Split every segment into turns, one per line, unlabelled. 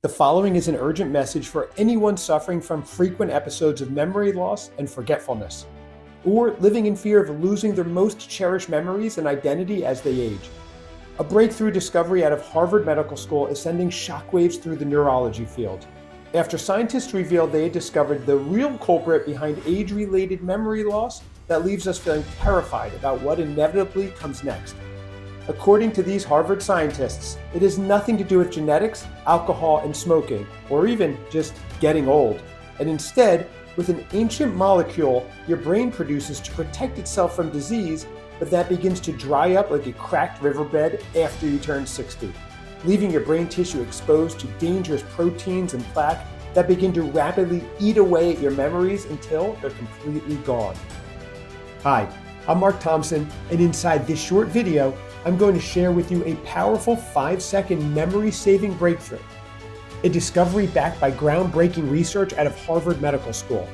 The following is an urgent message for anyone suffering from frequent episodes of memory loss and forgetfulness, or living in fear of losing their most cherished memories and identity as they age. A breakthrough discovery out of Harvard Medical School is sending shockwaves through the neurology field. After scientists revealed they had discovered the real culprit behind age-related memory loss that leaves us feeling terrified about what inevitably comes next. According to these Harvard scientists, it has nothing to do with genetics, alcohol, and smoking, or even just getting old, and instead with an ancient molecule your brain produces to protect itself from disease, but that begins to dry up like a cracked riverbed after you turn 60, leaving your brain tissue exposed to dangerous proteins and plaque that begin to rapidly eat away at your memories until they're completely gone. Hi, I'm Mark Thompson, and inside this short video, I'm going to share with you a powerful 5-second memory-saving breakthrough, a discovery backed by groundbreaking research out of Harvard Medical School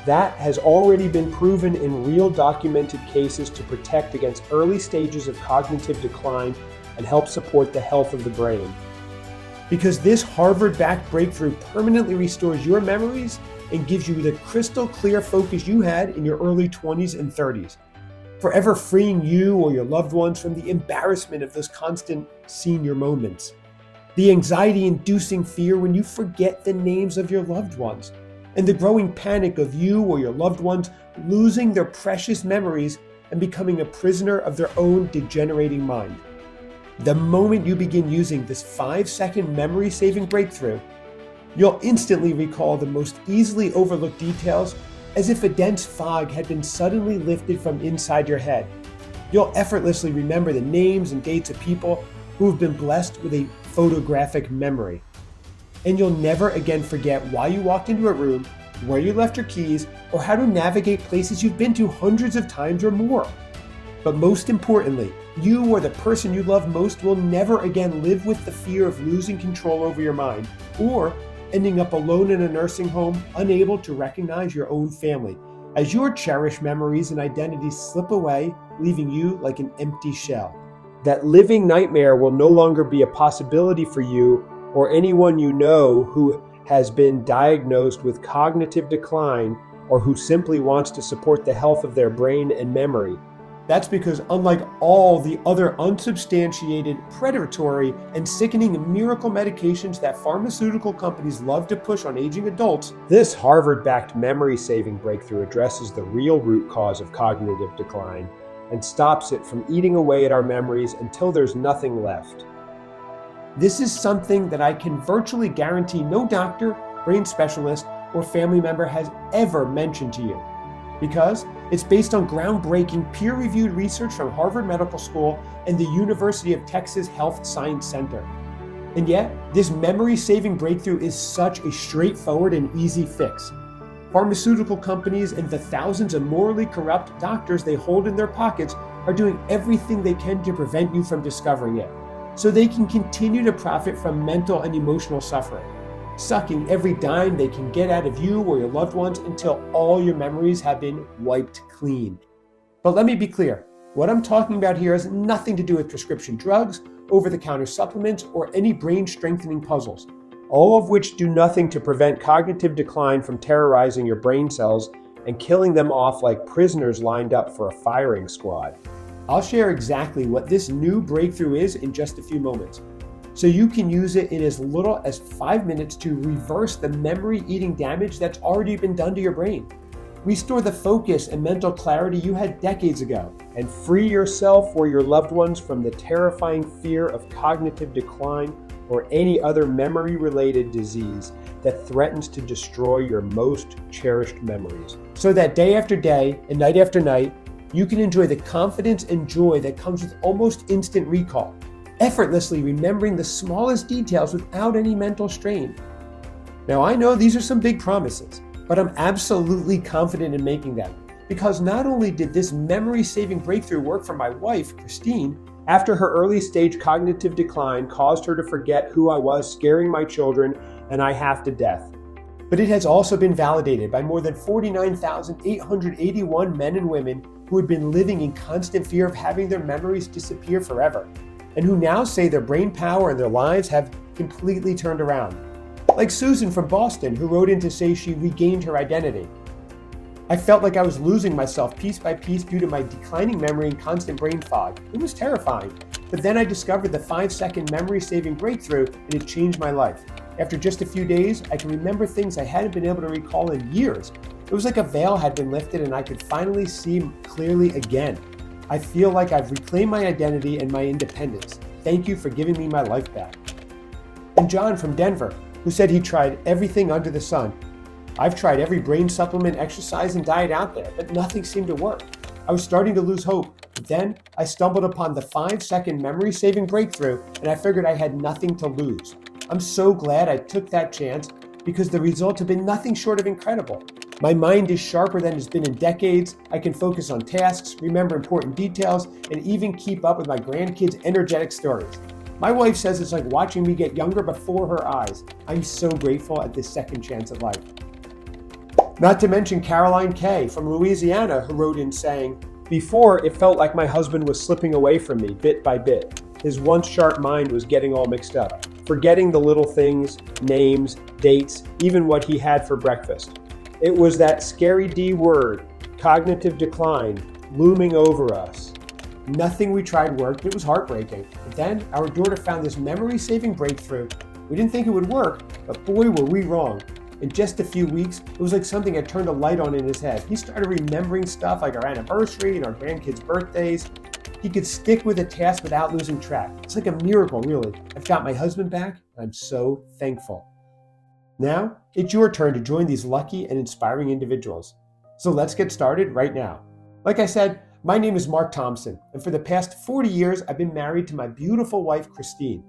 that has already been proven in real documented cases to protect against early stages of cognitive decline and help support the health of the brain. Because this Harvard-backed breakthrough permanently restores your memories and gives you the crystal clear focus you had in your early 20s and 30s. Forever freeing you or your loved ones from the embarrassment of those constant senior moments. The anxiety-inducing fear when you forget the names of your loved ones, and the growing panic of you or your loved ones losing their precious memories and becoming a prisoner of their own degenerating mind. The moment you begin using this 5-second memory-saving breakthrough, you'll instantly recall the most easily overlooked details as if a dense fog had been suddenly lifted from inside your head. You'll effortlessly remember the names and dates of people who have been blessed with a photographic memory. And you'll never again forget why you walked into a room, where you left your keys, or how to navigate places you've been to hundreds of times or more. But most importantly, you or the person you love most will never again live with the fear of losing control over your mind, or ending up alone in a nursing home, unable to recognize your own family, as your cherished memories and identities slip away, leaving you like an empty shell. That living nightmare will no longer be a possibility for you or anyone you know who has been diagnosed with cognitive decline or who simply wants to support the health of their brain and memory. That's because unlike all the other unsubstantiated, predatory, and sickening miracle medications that pharmaceutical companies love to push on aging adults, this Harvard-backed memory-saving breakthrough addresses the real root cause of cognitive decline and stops it from eating away at our memories until there's nothing left. This is something that I can virtually guarantee no doctor, brain specialist, or family member has ever mentioned to you, because it's based on groundbreaking peer-reviewed research from Harvard Medical School and the University of Texas Health Science Center. And yet, this memory-saving breakthrough is such a straightforward and easy fix. Pharmaceutical companies and the thousands of morally corrupt doctors they hold in their pockets are doing everything they can to prevent you from discovering it, so they can continue to profit from mental and emotional suffering, sucking every dime they can get out of you or your loved ones until all your memories have been wiped clean. But let me be clear, what I'm talking about here has nothing to do with prescription drugs, over-the-counter supplements, or any brain-strengthening puzzles, all of which do nothing to prevent cognitive decline from terrorizing your brain cells and killing them off like prisoners lined up for a firing squad. I'll share exactly what this new breakthrough is in just a few moments, so you can use it in as little as 5 minutes to reverse the memory-eating damage that's already been done to your brain. Restore the focus and mental clarity you had decades ago, and free yourself or your loved ones from the terrifying fear of cognitive decline or any other memory-related disease that threatens to destroy your most cherished memories. So that day after day and night after night, you can enjoy the confidence and joy that comes with almost instant recall, effortlessly remembering the smallest details without any mental strain. Now, I know these are some big promises, but I'm absolutely confident in making them, because not only did this memory-saving breakthrough work for my wife, Christine, after her early stage cognitive decline caused her to forget who I was, scaring my children and I half to death, but it has also been validated by more than 49,881 men and women who had been living in constant fear of having their memories disappear forever, and who now say their brain power and their lives have completely turned around. like Susan from Boston, who wrote in to say she regained her identity. I felt like I was losing myself piece by piece due to my declining memory and constant brain fog. It was terrifying. But then I discovered the 5-second memory-saving breakthrough, and it changed my life. After just a few days, I can remember things I hadn't been able to recall in years. It was like a veil had been lifted and I could finally see clearly again. I feel like I've reclaimed my identity and my independence. Thank you for giving me my life back. And John from Denver, who said he tried everything under the sun. I've tried every brain supplement, exercise, and diet out there, but nothing seemed to work. I was starting to lose hope, but then I stumbled upon the 5-second memory-saving breakthrough, and I figured I had nothing to lose. I'm so glad I took that chance because the results have been nothing short of incredible. My mind is sharper than it's been in decades. I can focus on tasks, remember important details, and even keep up with my grandkids' energetic stories. My wife says it's like watching me get younger before her eyes. I'm so grateful at this second chance at life. Not to mention Caroline K. from Louisiana, who wrote in saying, "Before, it felt like my husband was slipping away from me bit by bit. His once sharp mind was getting all mixed up, forgetting the little things, names, dates, even what he had for breakfast. It was that scary D word, cognitive decline, looming over us. Nothing we tried worked. It was heartbreaking. But then our daughter found this memory-saving breakthrough. We didn't think it would work, but boy, were we wrong. In just a few weeks, it was like something had turned a light on in his head. He started remembering stuff like our anniversary and our grandkids' birthdays. He could stick with a task without losing track. It's like a miracle, really. I've got my husband back, and I'm so thankful." Now, it's your turn to join these lucky and inspiring individuals. So let's get started right now. Like I said, my name is Mark Thompson, and for the past 40 years, I've been married to my beautiful wife, Christine.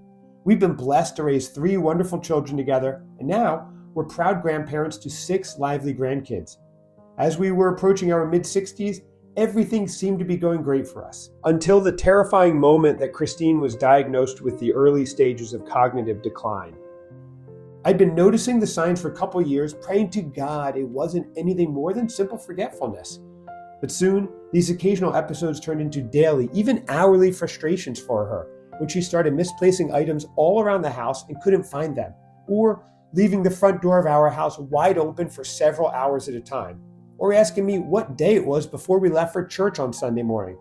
We've been blessed to raise 3 wonderful children together, and now we're proud grandparents to 6 lively grandkids. As we were approaching our mid-60s, everything seemed to be going great for us. Until the terrifying moment that Christine was diagnosed with the early stages of cognitive decline. I'd been noticing the signs for a couple years, praying to God it wasn't anything more than simple forgetfulness. But soon, these occasional episodes turned into daily, even hourly frustrations for her, when she started misplacing items all around the house and couldn't find them, or leaving the front door of our house wide open for several hours at a time, or asking me what day it was before we left for church on Sunday morning.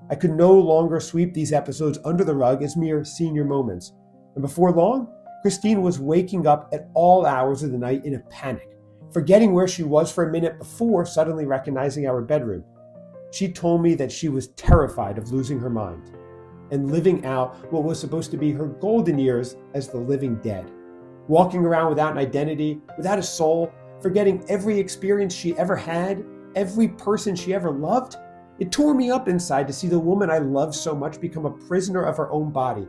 I could no longer sweep these episodes under the rug as mere senior moments. And before long, Christine was waking up at all hours of the night in a panic, forgetting where she was for a minute before suddenly recognizing our bedroom. She told me that she was terrified of losing her mind and living out what was supposed to be her golden years as the living dead. Walking around without an identity, without a soul, forgetting every experience she ever had, every person she ever loved. It tore me up inside to see the woman I loved so much become a prisoner of her own body.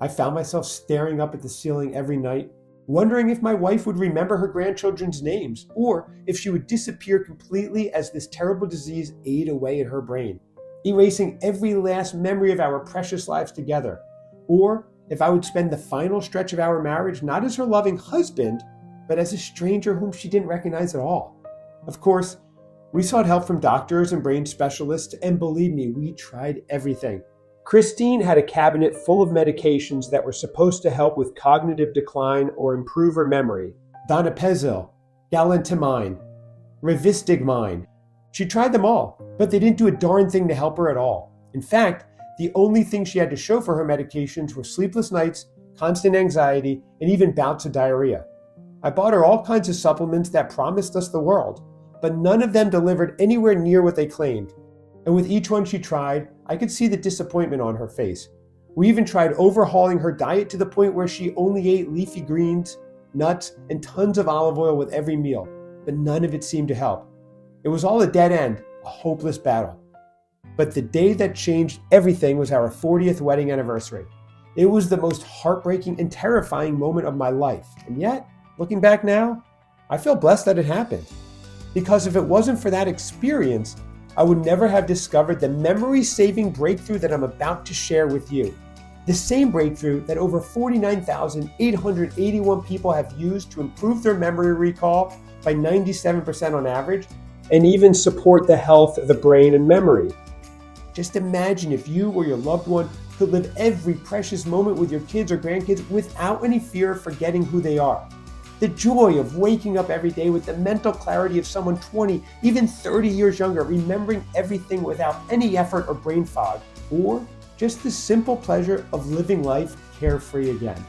I found myself staring up at the ceiling every night, wondering if my wife would remember her grandchildren's names, or if she would disappear completely as this terrible disease ate away at her brain, erasing every last memory of our precious lives together, or if I would spend the final stretch of our marriage not as her loving husband, but as a stranger whom she didn't recognize at all. Of course, we sought help from doctors and brain specialists, and believe me, we tried everything. Christine had a cabinet full of medications that were supposed to help with cognitive decline or improve her memory. Donepezil, galantamine, rivastigmine. She tried them all, but they didn't do a darn thing to help her at all. In fact, the only thing she had to show for her medications were sleepless nights, constant anxiety, and even bouts of diarrhea. I bought her all kinds of supplements that promised us the world, but none of them delivered anywhere near what they claimed. And with each one she tried, I could see the disappointment on her face. We even tried overhauling her diet to the point where she only ate leafy greens, nuts, and tons of olive oil with every meal, but none of it seemed to help. It was all a dead end, a hopeless battle. But the day that changed everything was our 40th wedding anniversary. It was the most heartbreaking and terrifying moment of my life. And yet, looking back now, I feel blessed that it happened. Because if it wasn't for that experience, I would never have discovered the memory-saving breakthrough that I'm about to share with you. The same breakthrough that over 49,881 people have used to improve their memory recall by 97% on average, and even support the health of the brain and memory. Just imagine if you or your loved one could live every precious moment with your kids or grandkids without any fear of forgetting who they are. The joy of waking up every day with the mental clarity of someone 20, even 30 years younger, remembering everything without any effort or brain fog, or just the simple pleasure of living life carefree again.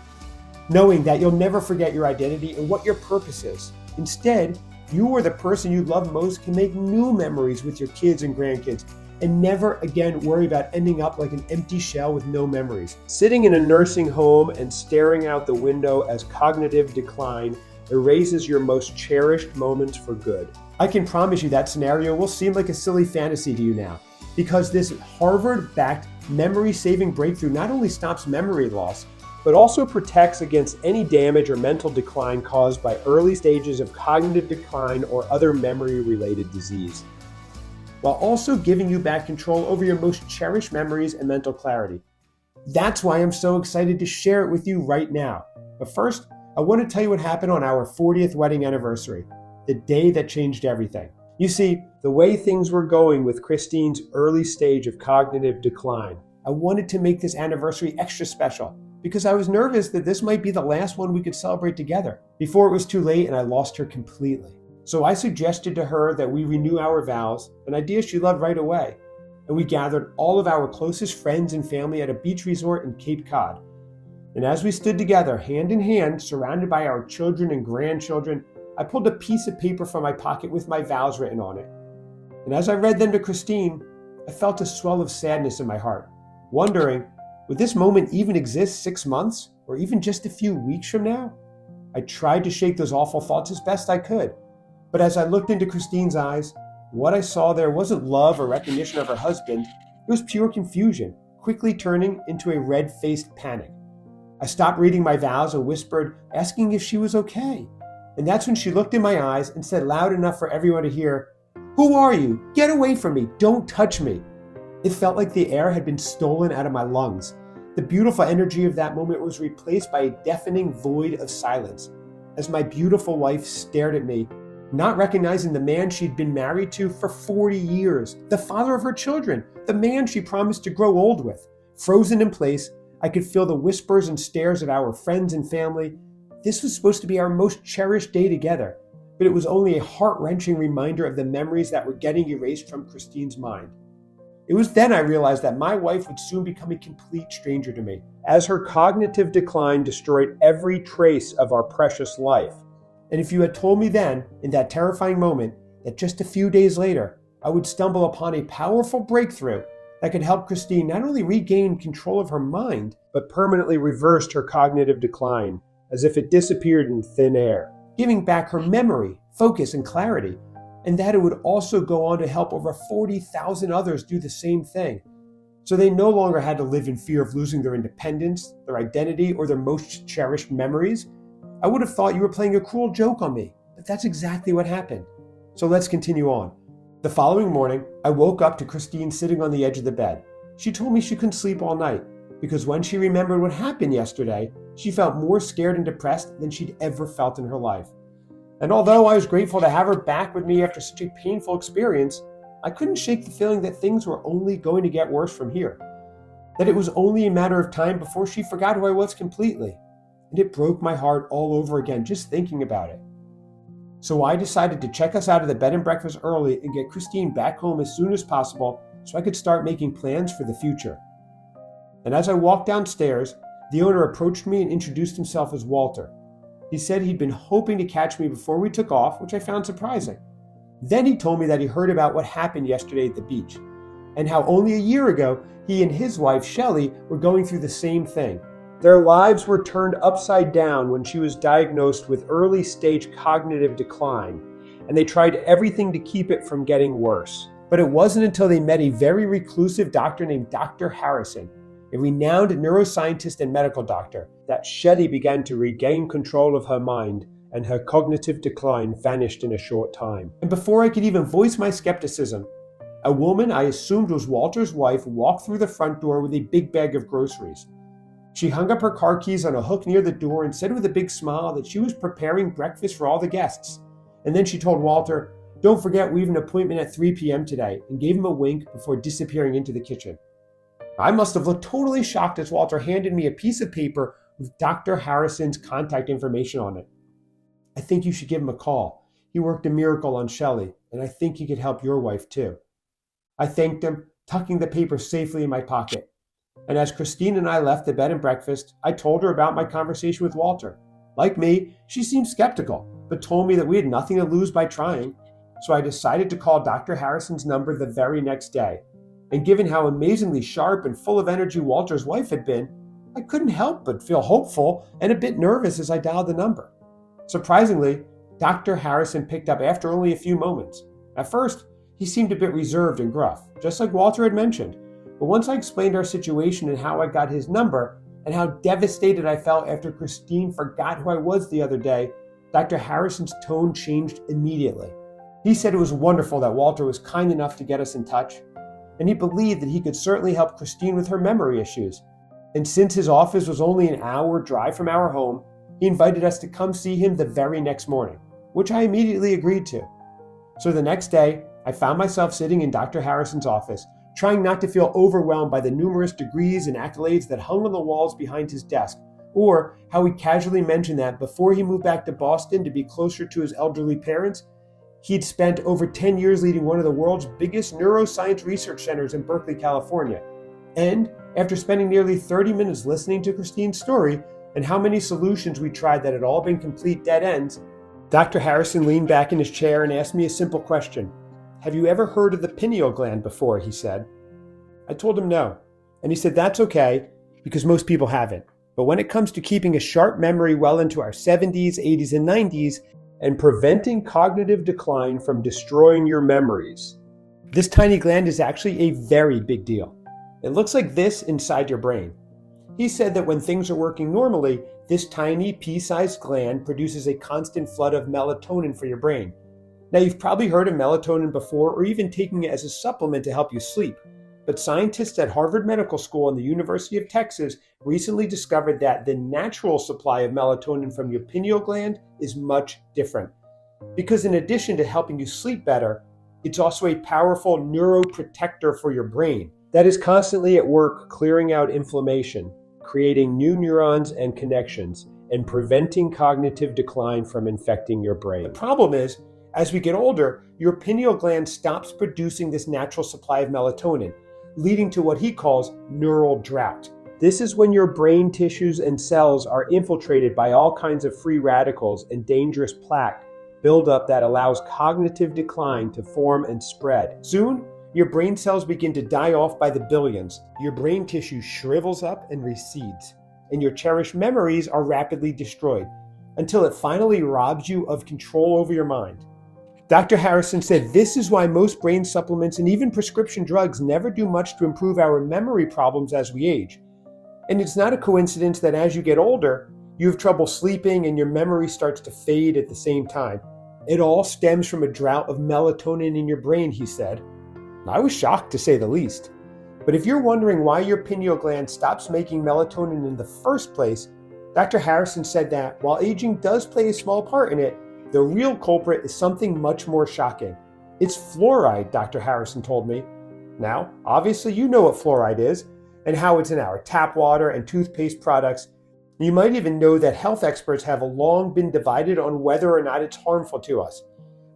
Knowing that you'll never forget your identity and what your purpose is. Instead, you or the person you love most can make new memories with your kids and grandkids and never again worry about ending up like an empty shell with no memories. Sitting in a nursing home and staring out the window as cognitive decline erases your most cherished moments for good. I can promise you that scenario will seem like a silly fantasy to you now, because this Harvard-backed memory-saving breakthrough not only stops memory loss, but also protects against any damage or mental decline caused by early stages of cognitive decline or other memory-related disease, while also giving you back control over your most cherished memories and mental clarity. That's why I'm so excited to share it with you right now. But first, I want to tell you what happened on our 40th wedding anniversary, the day that changed everything. You see, the way things were going with Christine's early stage of cognitive decline, I wanted to make this anniversary extra special because I was nervous that this might be the last one we could celebrate together before it was too late and I lost her completely. So I suggested to her that we renew our vows, an idea she loved right away. And we gathered all of our closest friends and family at a beach resort in Cape Cod. And as we stood together, hand in hand, surrounded by our children and grandchildren, I pulled a piece of paper from my pocket with my vows written on it. And as I read them to Christine, I felt a swell of sadness in my heart, wondering, would this moment even exist 6 months or even just a few weeks from now? I tried to shake those awful thoughts as best I could. But as I looked into Christine's eyes, what I saw there wasn't love or recognition of her husband. It was pure confusion, quickly turning into a red-faced panic. I stopped reading my vows and whispered, asking if she was okay. And that's when she looked in my eyes and said loud enough for everyone to hear, "Who are you? Get away from me. Don't touch me." It felt like the air had been stolen out of my lungs. The beautiful energy of that moment was replaced by a deafening void of silence as my beautiful wife stared at me, not recognizing the man she'd been married to for 40 years, the father of her children, the man she promised to grow old with. Frozen in place, I could feel the whispers and stares of our friends and family. This was supposed to be our most cherished day together, but it was only a heart-wrenching reminder of the memories that were getting erased from Christine's mind. It was then I realized that my wife would soon become a complete stranger to me, as her cognitive decline destroyed every trace of our precious life. And if you had told me then, in that terrifying moment, that just a few days later, I would stumble upon a powerful breakthrough that could help Christine not only regain control of her mind, but permanently reversed her cognitive decline, as if it disappeared in thin air, giving back her memory, focus, and clarity, and that it would also go on to help over 40,000 others do the same thing, so they no longer had to live in fear of losing their independence, their identity, or their most cherished memories. I would have thought you were playing a cruel joke on me, but that's exactly what happened. So let's continue on. The following morning, I woke up to Christine sitting on the edge of the bed. She told me she couldn't sleep all night, because when she remembered what happened yesterday, she felt more scared and depressed than she'd ever felt in her life. And although I was grateful to have her back with me after such a painful experience, I couldn't shake the feeling that things were only going to get worse from here. That it was only a matter of time before she forgot who I was completely. And it broke my heart all over again just thinking about it. So I decided to check us out of the bed and breakfast early and get Christine back home as soon as possible so I could start making plans for the future. And as I walked downstairs, the owner approached me and introduced himself as Walter. He said he'd been hoping to catch me before we took off, which I found surprising. Then he told me that he heard about what happened yesterday at the beach, and how only a year ago he and his wife, Shelley, were going through the same thing. Their lives were turned upside down when she was diagnosed with early-stage cognitive decline, and they tried everything to keep it from getting worse. But it wasn't until they met a very reclusive doctor named Dr. Harrison, a renowned neuroscientist and medical doctor, that Shelley began to regain control of her mind, and her cognitive decline vanished in a short time. And before I could even voice my skepticism, a woman I assumed was Walter's wife walked through the front door with a big bag of groceries. She hung up her car keys on a hook near the door and said with a big smile that she was preparing breakfast for all the guests. And then she told Walter, "Don't forget we have an appointment at 3 p.m. today," and gave him a wink before disappearing into the kitchen. I must have looked totally shocked as Walter handed me a piece of paper with Dr. Harrison's contact information on it. I think you should give him a call. He worked a miracle on Shelley, and I think he could help your wife too." I thanked him, tucking the paper safely in my pocket. And as Christine and I left the bed and breakfast, I told her about my conversation with Walter. Like me, she seemed skeptical, but told me that we had nothing to lose by trying. So I decided to call Dr. Harrison's number the very next day. And given how amazingly sharp and full of energy Walter's wife had been, I couldn't help but feel hopeful and a bit nervous as I dialed the number. Surprisingly, Dr. Harrison picked up after only a few moments. At first, he seemed a bit reserved and gruff, just like Walter had mentioned. But once I explained our situation and how I got his number, and how devastated I felt after Christine forgot who I was the other day, Dr. Harrison's tone changed immediately. He said it was wonderful that Walter was kind enough to get us in touch, and he believed that he could certainly help Christine with her memory issues. And since his office was only an hour drive from our home, he invited us to come see him the very next morning, which I immediately agreed to. So the next day, I found myself sitting in Dr. Harrison's office, trying not to feel overwhelmed by the numerous degrees and accolades that hung on the walls behind his desk, or how he casually mentioned that before he moved back to Boston to be closer to his elderly parents, he'd spent over 10 years leading one of the world's biggest neuroscience research centers in Berkeley, California. And after spending nearly 30 minutes listening to Christine's story and how many solutions we tried that had all been complete dead ends, Dr. Harrison leaned back in his chair and asked me a simple question. "Have you ever heard of the pineal gland before?" he said. I told him no, and he said that's okay because most people haven't. But when it comes to keeping a sharp memory well into our 70s, 80s, and 90s, and preventing cognitive decline from destroying your memories, this tiny gland is actually a very big deal. It looks like this inside your brain. He said that when things are working normally, this tiny pea-sized gland produces a constant flood of melatonin for your brain. Now, you've probably heard of melatonin before or even taking it as a supplement to help you sleep. But scientists at Harvard Medical School and the University of Texas recently discovered that the natural supply of melatonin from your pineal gland is much different. Because in addition to helping you sleep better, it's also a powerful neuroprotector for your brain that is constantly at work clearing out inflammation, creating new neurons and connections, and preventing cognitive decline from infecting your brain. The problem is, as we get older, your pineal gland stops producing this natural supply of melatonin, leading to what he calls neural drought. This is when your brain tissues and cells are infiltrated by all kinds of free radicals and dangerous plaque buildup that allows cognitive decline to form and spread. Soon, your brain cells begin to die off by the billions. Your brain tissue shrivels up and recedes, and your cherished memories are rapidly destroyed until it finally robs you of control over your mind. Dr. Harrison said this is why most brain supplements and even prescription drugs never do much to improve our memory problems as we age. And it's not a coincidence that as you get older, you have trouble sleeping and your memory starts to fade at the same time. It all stems from a drought of melatonin in your brain, he said. I was shocked, to say the least. But if you're wondering why your pineal gland stops making melatonin in the first place, Dr. Harrison said that while aging does play a small part in it, the real culprit is something much more shocking. It's fluoride, Dr. Harrison told me. Now, obviously you know what fluoride is and how it's in our tap water and toothpaste products. You might even know that health experts have long been divided on whether or not it's harmful to us.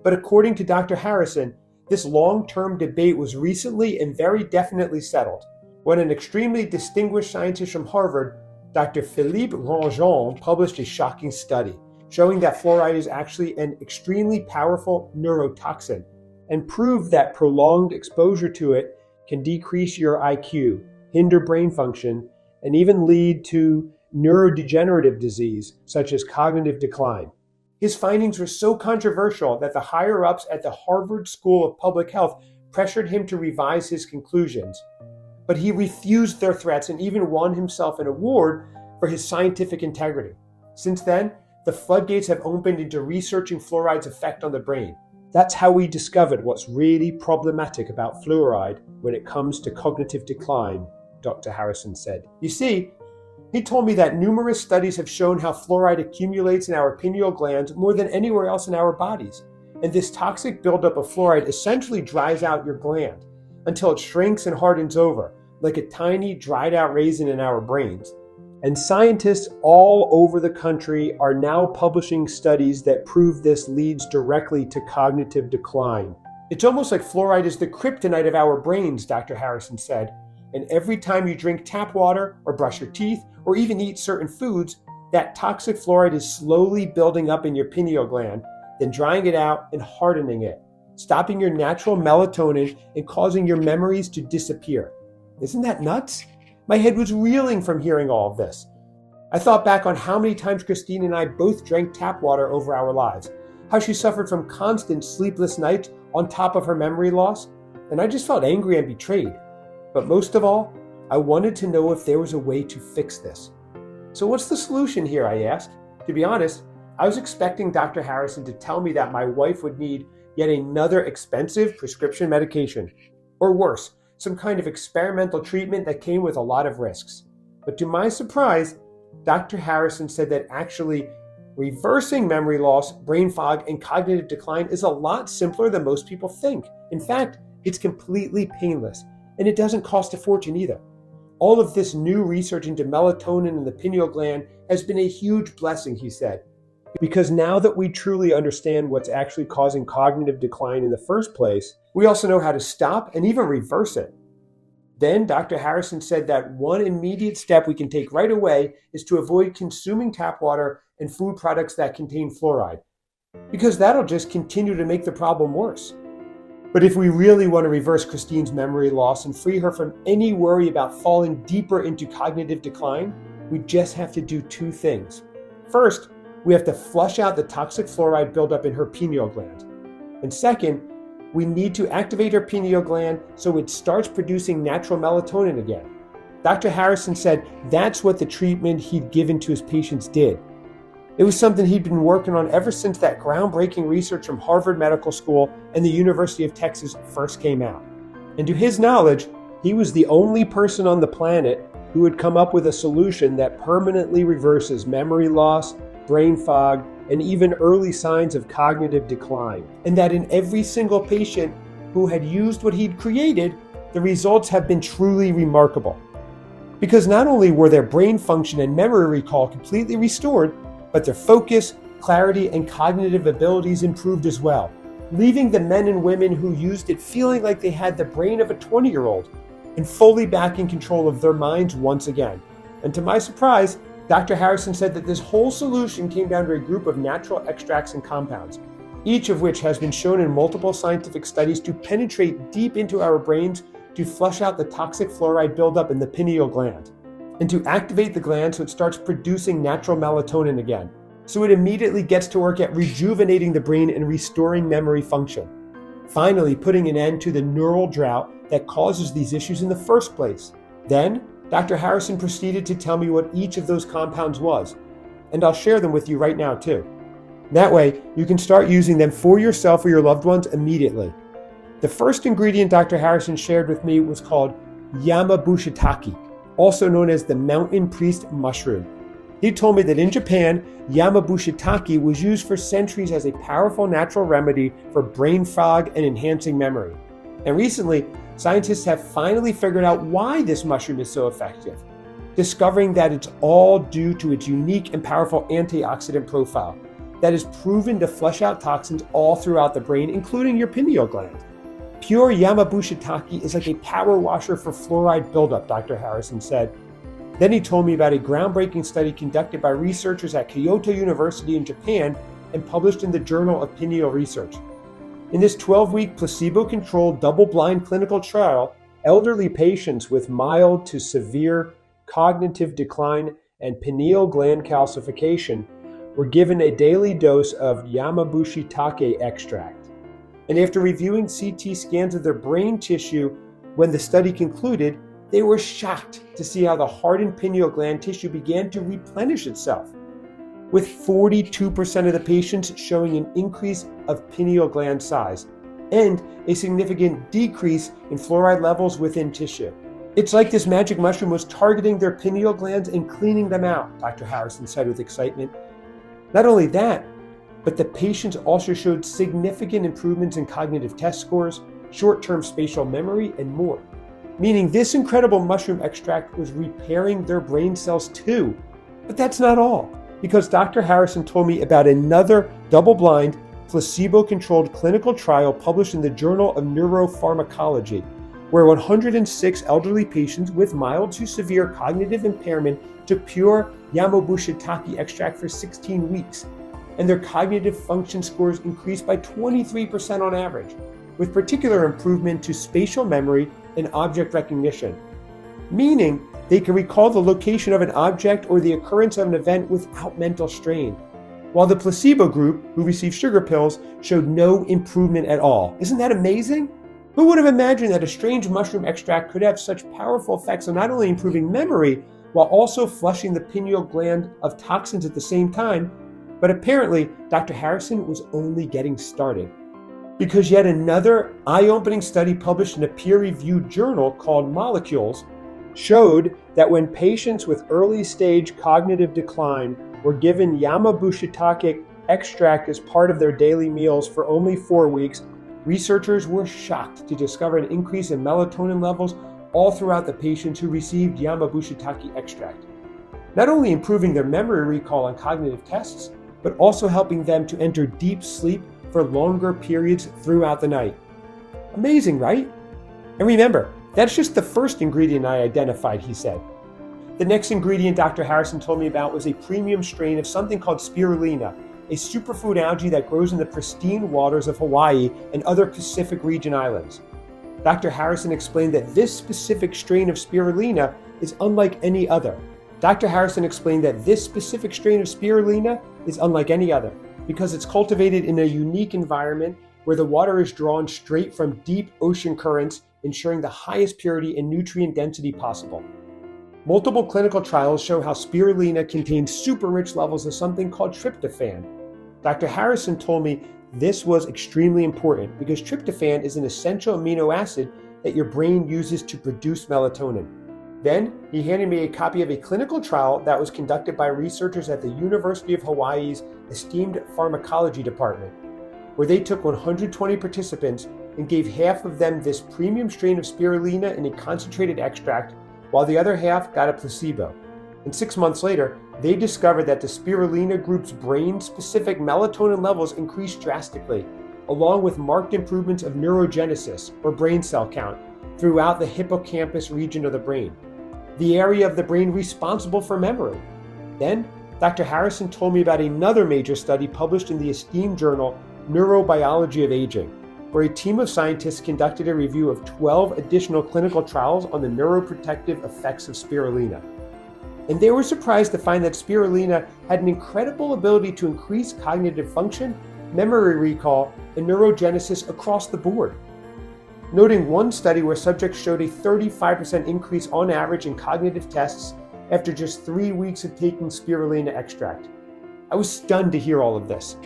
But according to Dr. Harrison, this long-term debate was recently and very definitely settled when an extremely distinguished scientist from Harvard, Dr. Philippe Ranjon, published a shocking study showing that fluoride is actually an extremely powerful neurotoxin and proved that prolonged exposure to it can decrease your IQ, hinder brain function, and even lead to neurodegenerative disease such as cognitive decline. His findings were so controversial that the higher-ups at the Harvard School of Public Health pressured him to revise his conclusions. But he refused their threats and even won himself an award for his scientific integrity. Since then, the floodgates have opened into researching fluoride's effect on the brain. That's how we discovered what's really problematic about fluoride when it comes to cognitive decline, Dr. Harrison said. You see, he told me that numerous studies have shown how fluoride accumulates in our pineal glands more than anywhere else in our bodies. And this toxic buildup of fluoride essentially dries out your gland until it shrinks and hardens over, like a tiny dried out raisin in our brains. And scientists all over the country are now publishing studies that prove this leads directly to cognitive decline. It's almost like fluoride is the kryptonite of our brains, Dr. Harrison said. And every time you drink tap water or brush your teeth or even eat certain foods, that toxic fluoride is slowly building up in your pineal gland, then drying it out and hardening it, stopping your natural melatonin and causing your memories to disappear. Isn't that nuts? My head was reeling from hearing all of this. I thought back on how many times Christine and I both drank tap water over our lives, how she suffered from constant sleepless nights on top of her memory loss, and I just felt angry and betrayed. But most of all, I wanted to know if there was a way to fix this. So what's the solution here, I asked. To be honest, I was expecting Dr. Harrison to tell me that my wife would need yet another expensive prescription medication, or worse, some kind of experimental treatment that came with a lot of risks. But to my surprise, Dr. Harrison said that actually reversing memory loss, brain fog, and cognitive decline is a lot simpler than most people think. In fact, it's completely painless, and it doesn't cost a fortune either. All of this new research into melatonin in the pineal gland has been a huge blessing, he said, because now that we truly understand what's actually causing cognitive decline in the first place, we also know how to stop and even reverse it. Then Dr. Harrison said that one immediate step we can take right away is to avoid consuming tap water and food products that contain fluoride, because that'll just continue to make the problem worse. But if we really want to reverse Christine's memory loss and free her from any worry about falling deeper into cognitive decline, we just have to do two things. First, we have to flush out the toxic fluoride buildup in her pineal gland. And second, we need to activate her pineal gland so it starts producing natural melatonin again. Dr. Harrison said that's what the treatment he'd given to his patients did. It was something he'd been working on ever since that groundbreaking research from Harvard Medical School and the University of Texas first came out. And to his knowledge, he was the only person on the planet who had come up with a solution that permanently reverses memory loss, brain fog, and even early signs of cognitive decline. And that in every single patient who had used what he'd created, the results have been truly remarkable. Because not only were their brain function and memory recall completely restored, but their focus, clarity, and cognitive abilities improved as well, leaving the men and women who used it feeling like they had the brain of a 20-year-old and fully back in control of their minds once again. And to my surprise, Dr. Harrison said that this whole solution came down to a group of natural extracts and compounds, each of which has been shown in multiple scientific studies to penetrate deep into our brains to flush out the toxic fluoride buildup in the pineal gland, and to activate the gland so it starts producing natural melatonin again, so it immediately gets to work at rejuvenating the brain and restoring memory function, finally putting an end to the neural drought that causes these issues in the first place. Then, Dr. Harrison proceeded to tell me what each of those compounds was, and I'll share them with you right now too. That way, you can start using them for yourself or your loved ones immediately. The first ingredient Dr. Harrison shared with me was called Yamabushitake, also known as the mountain priest mushroom. He told me that in Japan, Yamabushitake was used for centuries as a powerful natural remedy for brain fog and enhancing memory. And recently, scientists have finally figured out why this mushroom is so effective, discovering that it's all due to its unique and powerful antioxidant profile that is proven to flush out toxins all throughout the brain, including your pineal gland. Pure Yamabushitake is like a power washer for fluoride buildup, Dr. Harrison said. Then he told me about a groundbreaking study conducted by researchers at Kyoto University in Japan and published in the Journal of Pineal Research. In this 12-week placebo-controlled double-blind clinical trial, elderly patients with mild to severe cognitive decline and pineal gland calcification were given a daily dose of Yamabushitake extract. And after reviewing CT scans of their brain tissue when the study concluded, they were shocked to see how the hardened pineal gland tissue began to replenish itself, with 42% of the patients showing an increase of pineal gland size and a significant decrease in fluoride levels within tissue. It's like this magic mushroom was targeting their pineal glands and cleaning them out, Dr. Harrison said with excitement. Not only that, but the patients also showed significant improvements in cognitive test scores, short-term spatial memory, and more. meaning this incredible mushroom extract was repairing their brain cells too. But that's not all, because Dr. Harrison told me about another double-blind, placebo-controlled clinical trial published in the Journal of Neuropharmacology, where 106 elderly patients with mild to severe cognitive impairment took pure Yamabushitake extract for 16 weeks, and their cognitive function scores increased by 23% on average, with particular improvement to spatial memory and object recognition, meaning they can recall the location of an object or the occurrence of an event without mental strain, while the placebo group, who received sugar pills, showed no improvement at all. Isn't that amazing? Who would have imagined that a strange mushroom extract could have such powerful effects on not only improving memory, while also flushing the pineal gland of toxins at the same time? But apparently, Dr. Harrison was only getting started, because yet another eye-opening study published in a peer-reviewed journal called Molecules showed that when patients with early-stage cognitive decline were given Yamabushitake extract as part of their daily meals for only 4 weeks, researchers were shocked to discover an increase in melatonin levels all throughout the patients who received Yamabushitake extract, not only improving their memory recall on cognitive tests, but also helping them to enter deep sleep for longer periods throughout the night. Amazing, right? And remember, that's just the first ingredient I identified, he said. The next ingredient Dr. Harrison told me about was a premium strain of something called Spirulina, a superfood algae that grows in the pristine waters of Hawaii and other Pacific region islands. Dr. Harrison explained that this specific strain of Spirulina is unlike any other. Dr. Harrison explained that this specific strain of Spirulina is unlike any other because it's cultivated in a unique environment where the water is drawn straight from deep ocean currents, ensuring the highest purity and nutrient density possible. Multiple clinical trials show how Spirulina contains super rich levels of something called tryptophan. Dr. Harrison told me this was extremely important because tryptophan is an essential amino acid that your brain uses to produce melatonin. Then he handed me a copy of a clinical trial that was conducted by researchers at the University of Hawaii's esteemed pharmacology department, where they took 120 participants and gave half of them this premium strain of Spirulina in a concentrated extract, while the other half got a placebo. And 6 months later, they discovered that the Spirulina group's brain-specific melatonin levels increased drastically, along with marked improvements of neurogenesis, or brain cell count, throughout the hippocampus region of the brain, the area of the brain responsible for memory. Then, Dr. Harrison told me about another major study published in the esteemed journal Neurobiology of Aging, where a team of scientists conducted a review of 12 additional clinical trials on the neuroprotective effects of Spirulina. And they were surprised to find that Spirulina had an incredible ability to increase cognitive function, memory recall, and neurogenesis across the board. Noting one study where subjects showed a 35% increase on average in cognitive tests after just 3 weeks of taking Spirulina extract. I was stunned to hear all of this.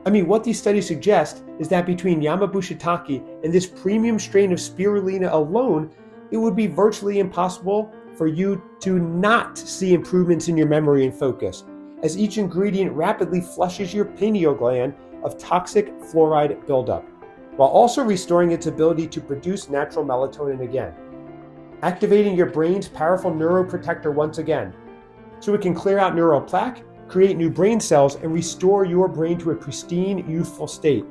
I mean, what these studies suggest is that between Yamabushitake and this premium strain of Spirulina alone, it would be virtually impossible for you to not see improvements in your memory and focus, as each ingredient rapidly flushes your pineal gland of toxic fluoride buildup, while also restoring its ability to produce natural melatonin again, activating your brain's powerful neuroprotector once again, so it can clear out neural plaque, create new brain cells, and restore your brain to a pristine, youthful state.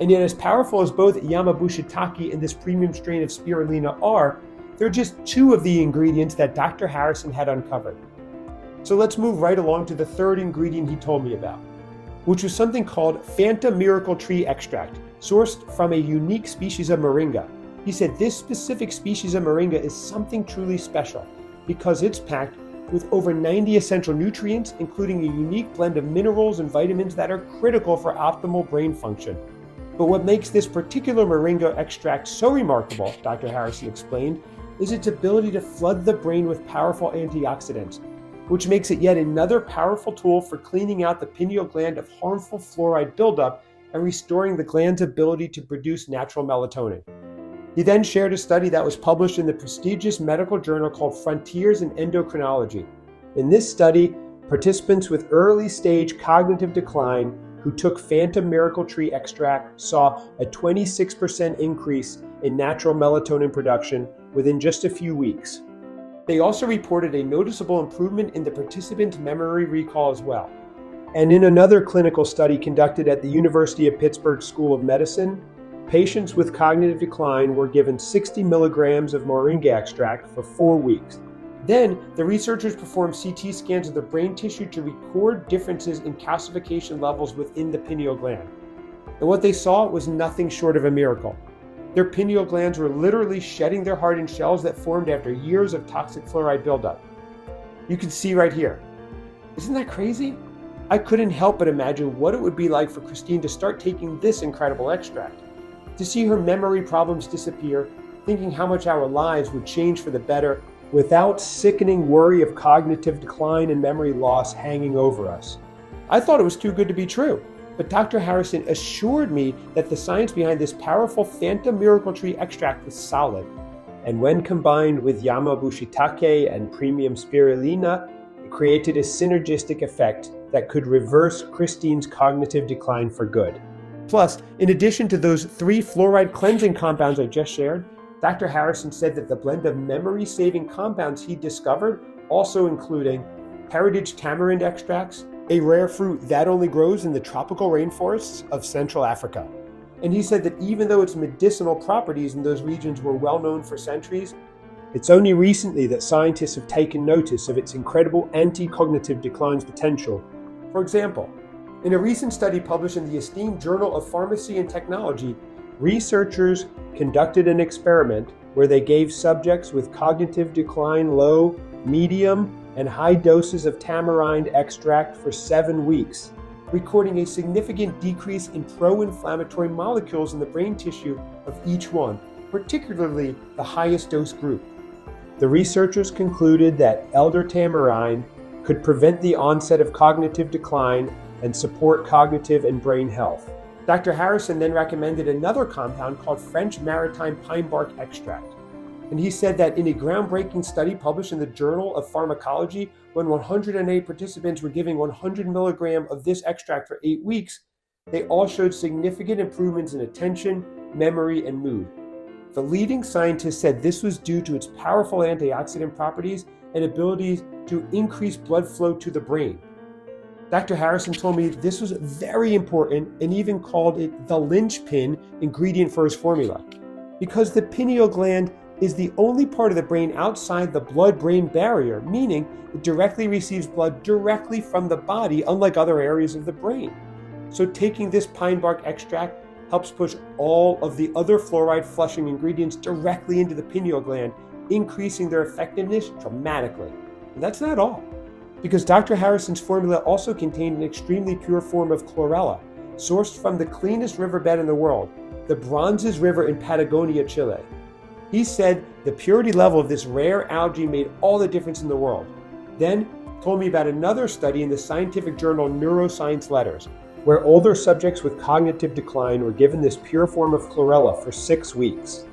And yet, as powerful as both Yamabushitake and this premium strain of Spirulina are, they're just two of the ingredients that Dr. Harrison had uncovered. So let's move right along to the third ingredient he told me about, which was something called Fanta Miracle Tree Extract, sourced from a unique species of Moringa. He said this specific species of Moringa is something truly special because it's packed with over 90 essential nutrients, including a unique blend of minerals and vitamins that are critical for optimal brain function. But what makes this particular Moringa extract so remarkable, Dr. Harrison explained, is its ability to flood the brain with powerful antioxidants, which makes it yet another powerful tool for cleaning out the pineal gland of harmful fluoride buildup and restoring the gland's ability to produce natural melatonin. He then shared a study that was published in the prestigious medical journal called Frontiers in Endocrinology. In this study, participants with early-stage cognitive decline who took Fanta Miracle Tree extract saw a 26% increase in natural melatonin production within just a few weeks. They also reported a noticeable improvement in the participant's memory recall as well. And in another clinical study conducted at the University of Pittsburgh School of Medicine, patients with cognitive decline were given 60 milligrams of Moringa extract for 4 weeks. Then, the researchers performed CT scans of the brain tissue to record differences in calcification levels within the pineal gland. And what they saw was nothing short of a miracle. Their pineal glands were literally shedding their hardened shells that formed after years of toxic fluoride buildup. You can see right here. Isn't that crazy? I couldn't help but imagine what it would be like for Christine to start taking this incredible extract, to see her memory problems disappear, thinking how much our lives would change for the better without sickening worry of cognitive decline and memory loss hanging over us. I thought it was too good to be true, but Dr. Harrison assured me that the science behind this powerful phantom miracle tree extract was solid. And when combined with Yamabushitake and premium Spirulina, it created a synergistic effect that could reverse Christine's cognitive decline for good. Plus, in addition to those 3 fluoride cleansing compounds I just shared, Dr. Harrison said that the blend of memory-saving compounds he discovered, also including heritage tamarind extracts, a rare fruit that only grows in the tropical rainforests of Central Africa. And he said that even though its medicinal properties in those regions were well known for centuries, it's only recently that scientists have taken notice of its incredible anti-cognitive decline's potential. For example, in a recent study published in the esteemed Journal of Pharmacy and Technology, researchers conducted an experiment where they gave subjects with cognitive decline low, medium, and high doses of tamarind extract for 7 weeks, recording a significant decrease in pro-inflammatory molecules in the brain tissue of each one, particularly the highest dose group. The researchers concluded that elder tamarind could prevent the onset of cognitive decline and support cognitive and brain health. Dr. Harrison then recommended another compound called French maritime pine bark extract. And he said that in a groundbreaking study published in the Journal of Pharmacology, when 108 participants were given 100 milligrams of this extract for 8 weeks, they all showed significant improvements in attention, memory, and mood. The leading scientists said this was due to its powerful antioxidant properties and abilities to increase blood flow to the brain. Dr. Harrison told me this was very important and even called it the linchpin ingredient for his formula, because the pineal gland is the only part of the brain outside the blood-brain barrier, meaning it directly receives blood directly from the body, unlike other areas of the brain. So taking this pine bark extract helps push all of the other fluoride flushing ingredients directly into the pineal gland, increasing their effectiveness dramatically. And that's not all, because Dr. Harrison's formula also contained an extremely pure form of chlorella, sourced from the cleanest riverbed in the world, the Bronzes River in Patagonia, Chile. He said the purity level of this rare algae made all the difference in the world. Then told me about another study in the scientific journal Neuroscience Letters, where older subjects with cognitive decline were given this pure form of chlorella for 6 weeks.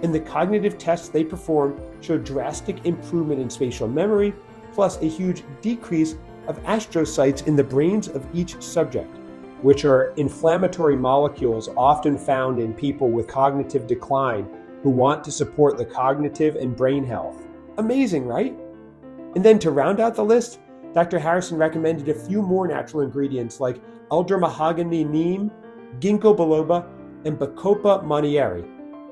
And the cognitive tests they performed showed drastic improvement in spatial memory, plus a huge decrease of astrocytes in the brains of each subject, which are inflammatory molecules often found in people with cognitive decline who want to support the cognitive and brain health. Amazing, right? And then to round out the list, Dr. Harrison recommended a few more natural ingredients like elder mahogany neem, ginkgo biloba, and bacopa monnieri,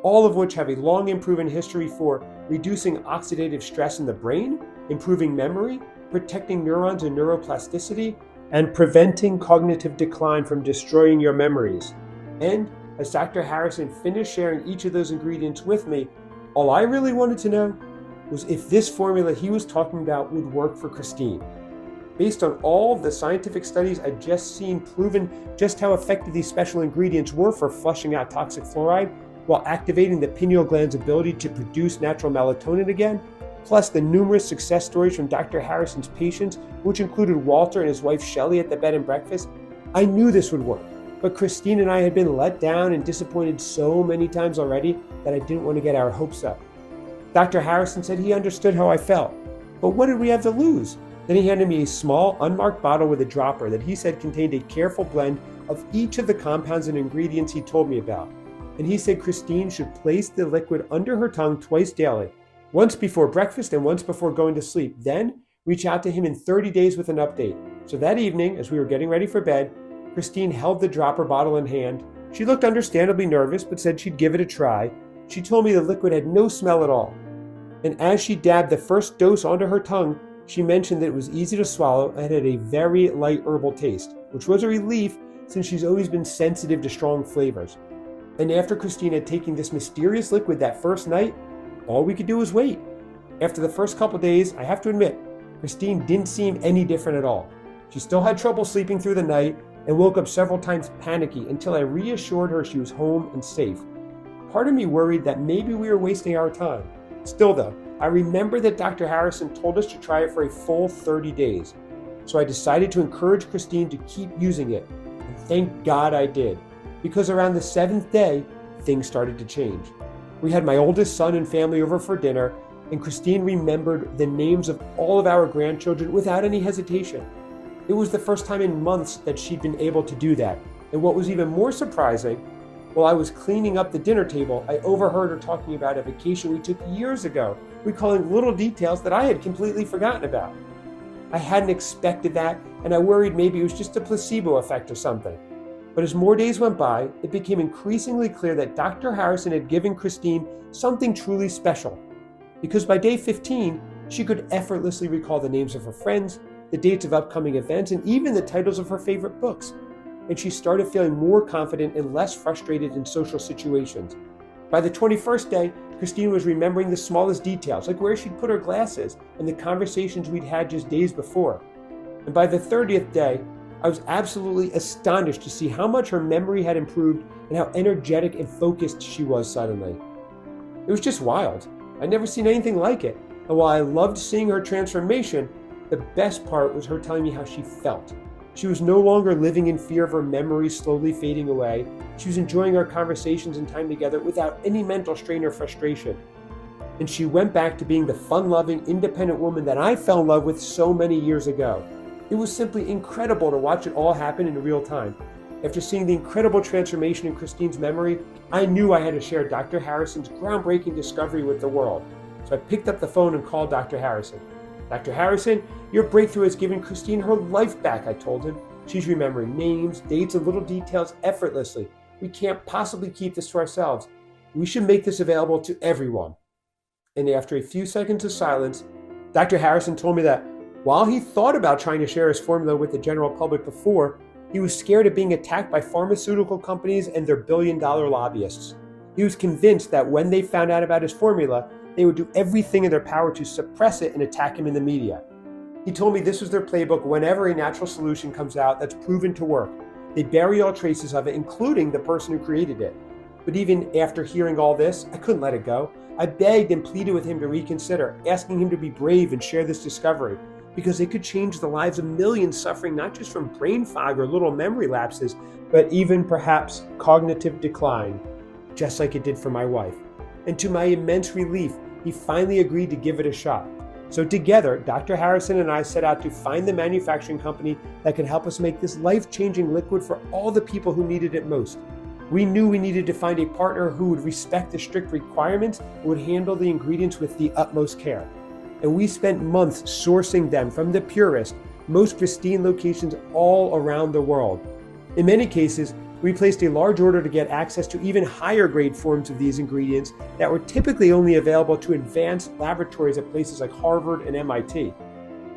all of which have a long and proven history for reducing oxidative stress in the brain, improving memory, protecting neurons and neuroplasticity, and preventing cognitive decline from destroying your memories. And as Dr. Harrison finished sharing each of those ingredients with me, all I really wanted to know was if this formula he was talking about would work for Christine. Based on all of the scientific studies I'd just seen proving just how effective these special ingredients were for flushing out toxic fluoride while activating the pineal gland's ability to produce natural melatonin again, plus the numerous success stories from Dr. Harrison's patients, which included Walter and his wife Shelley at the bed and breakfast, I knew this would work. But Christine and I had been let down and disappointed so many times already that I didn't want to get our hopes up. Dr. Harrison said he understood how I felt, but what did we have to lose? Then he handed me a small, unmarked bottle with a dropper that he said contained a careful blend of each of the compounds and ingredients he told me about. and he said Christine should place the liquid under her tongue twice daily, once before breakfast and once before going to sleep. Then reach out to him in 30 days with an update. So that evening, as we were getting ready for bed, Christine held the dropper bottle in hand. She looked understandably nervous, but said she'd give it a try. She told me the liquid had no smell at all. And as she dabbed the first dose onto her tongue, she mentioned that it was easy to swallow and had a very light herbal taste, which was a relief since she's always been sensitive to strong flavors. And after Christine had taken this mysterious liquid that first night, all we could do was wait. After the first couple days, I have to admit, Christine didn't seem any different at all. She still had trouble sleeping through the night and woke up several times panicky until I reassured her she was home and safe. Part of me worried that maybe we were wasting our time. Still though, I remember that Dr. Harrison told us to try it for a full 30 days. So I decided to encourage Christine to keep using it. And thank God I did, because around the 7th day, things started to change. We had my oldest son and family over for dinner, and Christine remembered the names of all of our grandchildren without any hesitation. It was the first time in months that she'd been able to do that. And what was even more surprising, while I was cleaning up the dinner table, I overheard her talking about a vacation we took years ago, recalling little details that I had completely forgotten about. I hadn't expected that, and I worried maybe it was just a placebo effect or something. But as more days went by, it became increasingly clear that Dr. Harrison had given Christine something truly special. Because by day 15, she could effortlessly recall the names of her friends, the dates of upcoming events, and even the titles of her favorite books. And she started feeling more confident and less frustrated in social situations. By the 21st day, Christine was remembering the smallest details, like where she'd put her glasses and the conversations we'd had just days before. And by the 30th day, I was absolutely astonished to see how much her memory had improved and how energetic and focused she was suddenly. It was just wild. I'd never seen anything like it. And while I loved seeing her transformation, the best part was her telling me how she felt. She was no longer living in fear of her memories slowly fading away. She was enjoying our conversations and time together without any mental strain or frustration. And she went back to being the fun-loving, independent woman that I fell in love with so many years ago. It was simply incredible to watch it all happen in real time. After seeing the incredible transformation in Christine's memory, I knew I had to share Dr. Harrison's groundbreaking discovery with the world. So I picked up the phone and called Dr. Harrison. Dr. Harrison, your breakthrough has given Christine her life back, I told him. She's remembering names, dates, and little details effortlessly. We can't possibly keep this to ourselves. We should make this available to everyone. And after a few seconds of silence, Dr. Harrison told me that while he thought about trying to share his formula with the general public before, he was scared of being attacked by pharmaceutical companies and their billion-dollar lobbyists. He was convinced that when they found out about his formula, they would do everything in their power to suppress it and attack him in the media. He told me this was their playbook whenever a natural solution comes out that's proven to work. They bury all traces of it, including the person who created it. But even after hearing all this, I couldn't let it go. I begged and pleaded with him to reconsider, asking him to be brave and share this discovery, because it could change the lives of millions suffering not just from brain fog or little memory lapses, but even perhaps cognitive decline, just like it did for my wife. And to my immense relief, he finally agreed to give it a shot. So together, Dr. Harrison and I set out to find the manufacturing company that can help us make this life-changing liquid for all the people who needed it most. We knew we needed to find a partner who would respect the strict requirements and would handle the ingredients with the utmost care. And we spent months sourcing them from the purest, most pristine locations all around the world. In many cases, we placed a large order to get access to even higher grade forms of these ingredients that were typically only available to advanced laboratories at places like Harvard and MIT.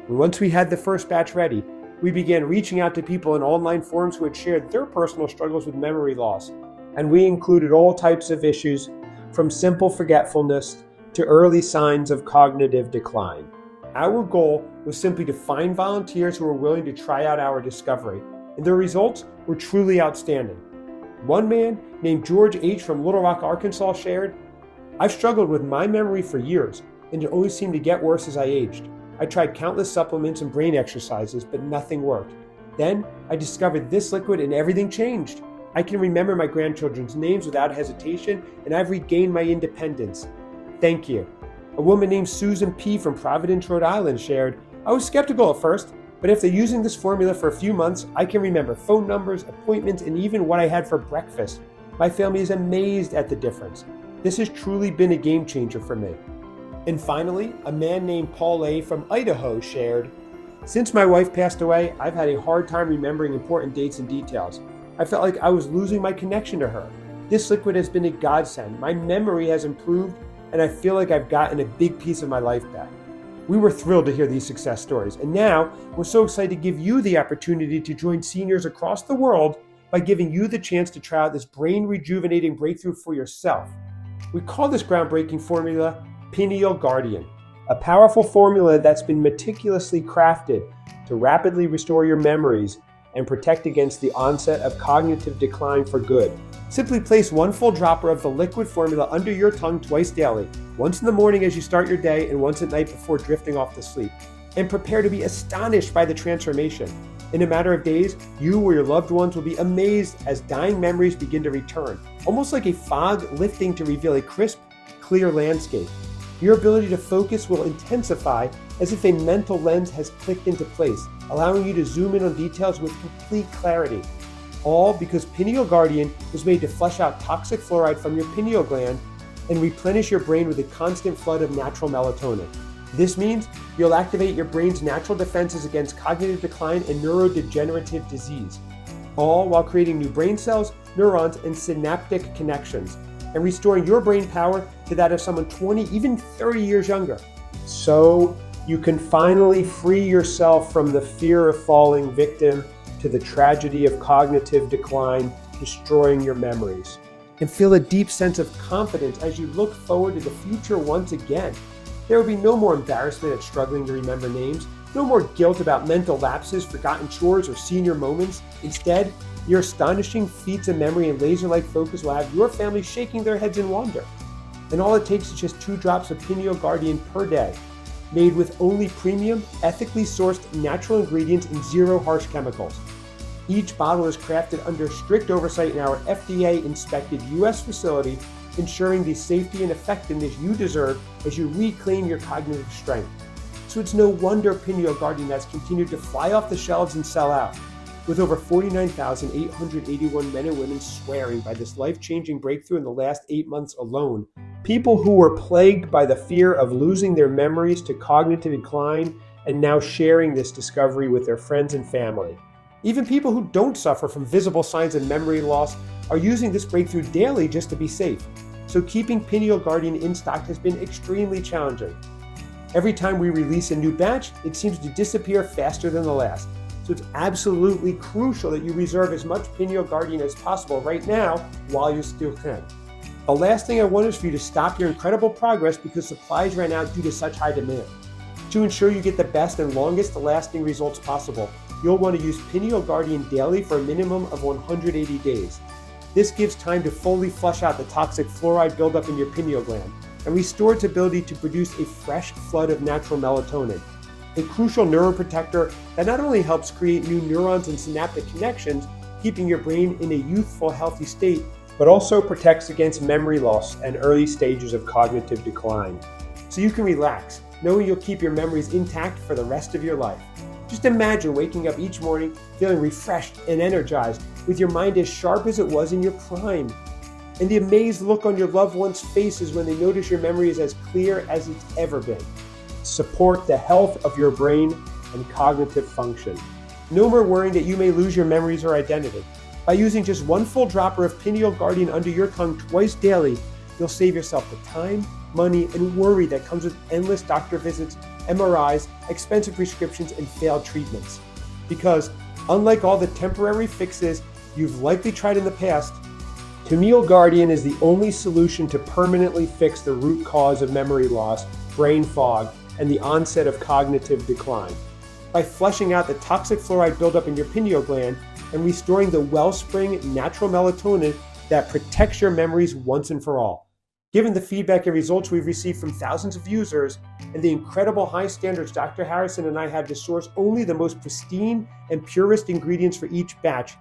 And once we had the first batch ready, we began reaching out to people in online forums who had shared their personal struggles with memory loss. And we included all types of issues, from simple forgetfulness to early signs of cognitive decline. Our goal was simply to find volunteers who were willing to try out our discovery, and the results were truly outstanding. One man named George H. from Little Rock, Arkansas shared, "I've struggled with my memory for years, and it always seemed to get worse as I aged. I tried countless supplements and brain exercises, but nothing worked. Then I discovered this liquid and everything changed. I can remember my grandchildren's names without hesitation, and I've regained my independence. Thank you." A woman named Susan P. from Providence, Rhode Island shared, "I was skeptical at first, but after using this formula for a few months, I can remember phone numbers, appointments, and even what I had for breakfast. My family is amazed at the difference. This has truly been a game changer for me. And finally, a man named Paul A. from Idaho shared, "Since my wife passed away, I've had a hard time remembering important dates and details. I felt like I was losing my connection to her. This liquid has been a godsend. My memory has improved, and I feel like I've gotten a big piece of my life back." We were thrilled to hear these success stories, and now we're so excited to give you the opportunity to join seniors across the world by giving you the chance to try out this brain-rejuvenating breakthrough for yourself. We call this groundbreaking formula Pineal Guardian, a powerful formula that's been meticulously crafted to rapidly restore your memories and protect against the onset of cognitive decline for good. Simply place one full dropper of the liquid formula under your tongue twice daily, once in the morning as you start your day and once at night before drifting off to sleep, and prepare to be astonished by the transformation. In a matter of days, you or your loved ones will be amazed as dying memories begin to return, almost like a fog lifting to reveal a crisp, clear landscape. Your ability to focus will intensify as if a mental lens has clicked into place, allowing you to zoom in on details with complete clarity. All because Pineal Guardian was made to flush out toxic fluoride from your pineal gland and replenish your brain with a constant flood of natural melatonin. This means you'll activate your brain's natural defenses against cognitive decline and neurodegenerative disease, all while creating new brain cells, neurons, and synaptic connections, and restoring your brain power to that of someone 20, even 30 years younger. So you can finally free yourself from the fear of falling victim to the tragedy of cognitive decline, destroying your memories, and feel a deep sense of confidence as you look forward to the future once again. There will be no more embarrassment at struggling to remember names, no more guilt about mental lapses, forgotten chores, or senior moments. Instead, your astonishing feats of memory and laser-like focus will have your family shaking their heads in wonder. And all it takes is just 2 drops of Pineal Guardian per day, made with only premium, ethically sourced natural ingredients and 0 harsh chemicals. Each bottle is crafted under strict oversight in our FDA-inspected U.S. facility, ensuring the safety and effectiveness you deserve as you reclaim your cognitive strength. So it's no wonder Pineal Guardian has continued to fly off the shelves and sell out, with over 49,881 men and women swearing by this life-changing breakthrough in the last 8 months alone. People who were plagued by the fear of losing their memories to cognitive decline and now sharing this discovery with their friends and family. Even people who don't suffer from visible signs of memory loss are using this breakthrough daily just to be safe. So keeping Pineal Guardian in stock has been extremely challenging. Every time we release a new batch, it seems to disappear faster than the last. So it's absolutely crucial that you reserve as much Pineal Guardian as possible right now while you still can. The last thing I want is for you to stop your incredible progress because supplies ran out due to such high demand. To ensure you get the best and longest lasting results possible, you'll want to use Pineal Guardian daily for a minimum of 180 days. This gives time to fully flush out the toxic fluoride buildup in your pineal gland and restore its ability to produce a fresh flood of natural melatonin, a crucial neuroprotector that not only helps create new neurons and synaptic connections, keeping your brain in a youthful, healthy state, but also protects against memory loss and early stages of cognitive decline. So you can relax, knowing you'll keep your memories intact for the rest of your life. Just imagine waking up each morning feeling refreshed and energized, with your mind as sharp as it was in your prime, and the amazed look on your loved ones' faces when they notice your memory is as clear as it's ever been. Support the health of your brain and cognitive function. No more worrying that you may lose your memories or identity. By using just 1 full dropper of Pineal Guardian under your tongue twice daily, you'll save yourself the time, money, and worry that comes with endless doctor visits, MRIs, expensive prescriptions, and failed treatments. Because, unlike all the temporary fixes you've likely tried in the past, Pineal Guardian is the only solution to permanently fix the root cause of memory loss, brain fog, and the onset of cognitive decline. By flushing out the toxic fluoride buildup in your pineal gland and restoring the wellspring natural melatonin that protects your memories once and for all. Given the feedback and results we've received from thousands of users and the incredible high standards Dr. Harrison and I have to source only the most pristine and purest ingredients for each batch,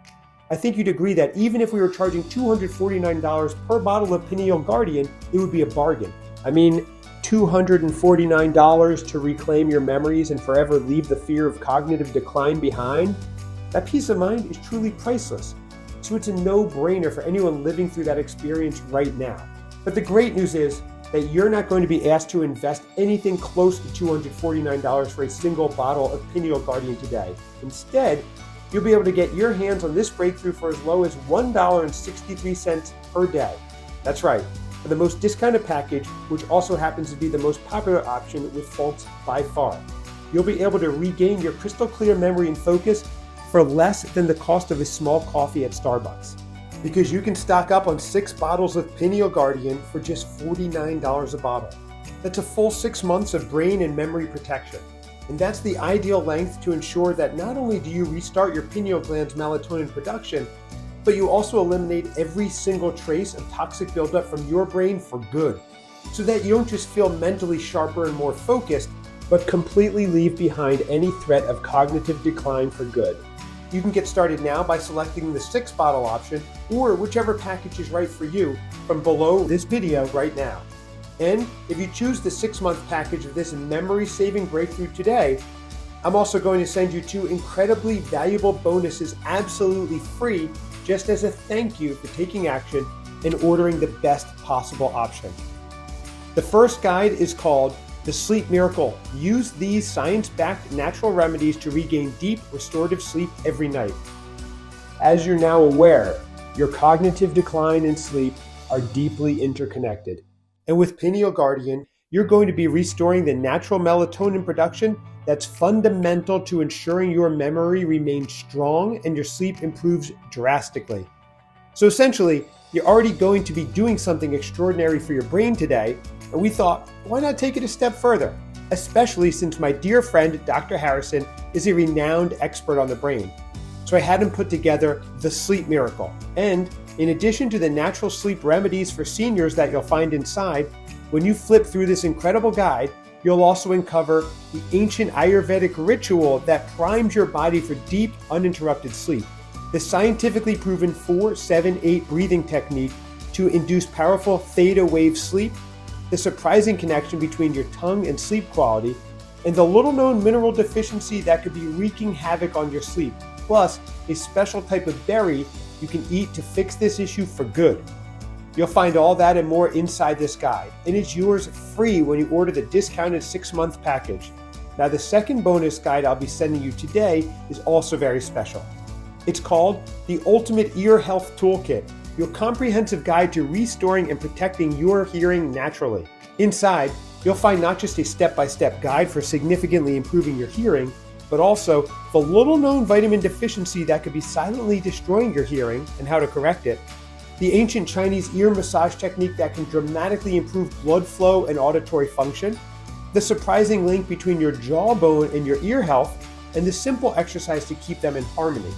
I think you'd agree that even if we were charging $249 per bottle of Pineal Guardian, it would be a bargain. I mean, $249 to reclaim your memories and forever leave the fear of cognitive decline behind? That peace of mind is truly priceless. so it's a no-brainer for anyone living through that experience right now. But the great news is that you're not going to be asked to invest anything close to $249 for a single bottle of Pineal Guardian today. Instead, you'll be able to get your hands on this breakthrough for as low as $1.63 per day. That's right, for the most discounted package, which also happens to be the most popular option with folks by far. You'll be able to regain your crystal clear memory and focus for less than the cost of a small coffee at Starbucks. Because you can stock up on 6 bottles of Pineal Guardian for just $49 a bottle. That's a full 6 months of brain and memory protection. And that's the ideal length to ensure that not only do you restart your pineal gland's melatonin production, but you also eliminate every single trace of toxic buildup from your brain for good, so that you don't just feel mentally sharper and more focused, but completely leave behind any threat of cognitive decline for good. You can get started now by selecting the 6-bottle option or whichever package is right for you from below this video right now. And if you choose the 6-month package of this memory-saving breakthrough today, I'm also going to send you 2 incredibly valuable bonuses absolutely free, just as a thank you for taking action and ordering the best possible option. The first guide is called The Sleep Miracle. Use these science-backed natural remedies to regain deep, restorative sleep every night. As you're now aware, your cognitive decline and sleep are deeply interconnected. And with Pineal Guardian, you're going to be restoring the natural melatonin production that's fundamental to ensuring your memory remains strong and your sleep improves drastically. So essentially, you're already going to be doing something extraordinary for your brain today, and we thought, why not take it a step further? Especially since my dear friend, Dr. Harrison, is a renowned expert on the brain. So I had him put together The Sleep Miracle. And in addition to the natural sleep remedies for seniors that you'll find inside, when you flip through this incredible guide, you'll also uncover the ancient Ayurvedic ritual that primes your body for deep, uninterrupted sleep. The scientifically proven 4-7-8 breathing technique to induce powerful theta wave sleep, the surprising connection between your tongue and sleep quality, and the little-known mineral deficiency that could be wreaking havoc on your sleep, plus a special type of berry you can eat to fix this issue for good. You'll find all that and more inside this guide, and it's yours free when you order the discounted 6-month package. Now, the second bonus guide I'll be sending you today is also very special. It's called The Ultimate Ear Health Toolkit, your comprehensive guide to restoring and protecting your hearing naturally. Inside, you'll find not just a step-by-step guide for significantly improving your hearing, but also the little-known vitamin deficiency that could be silently destroying your hearing and how to correct it, the ancient Chinese ear massage technique that can dramatically improve blood flow and auditory function, the surprising link between your jawbone and your ear health, and the simple exercise to keep them in harmony,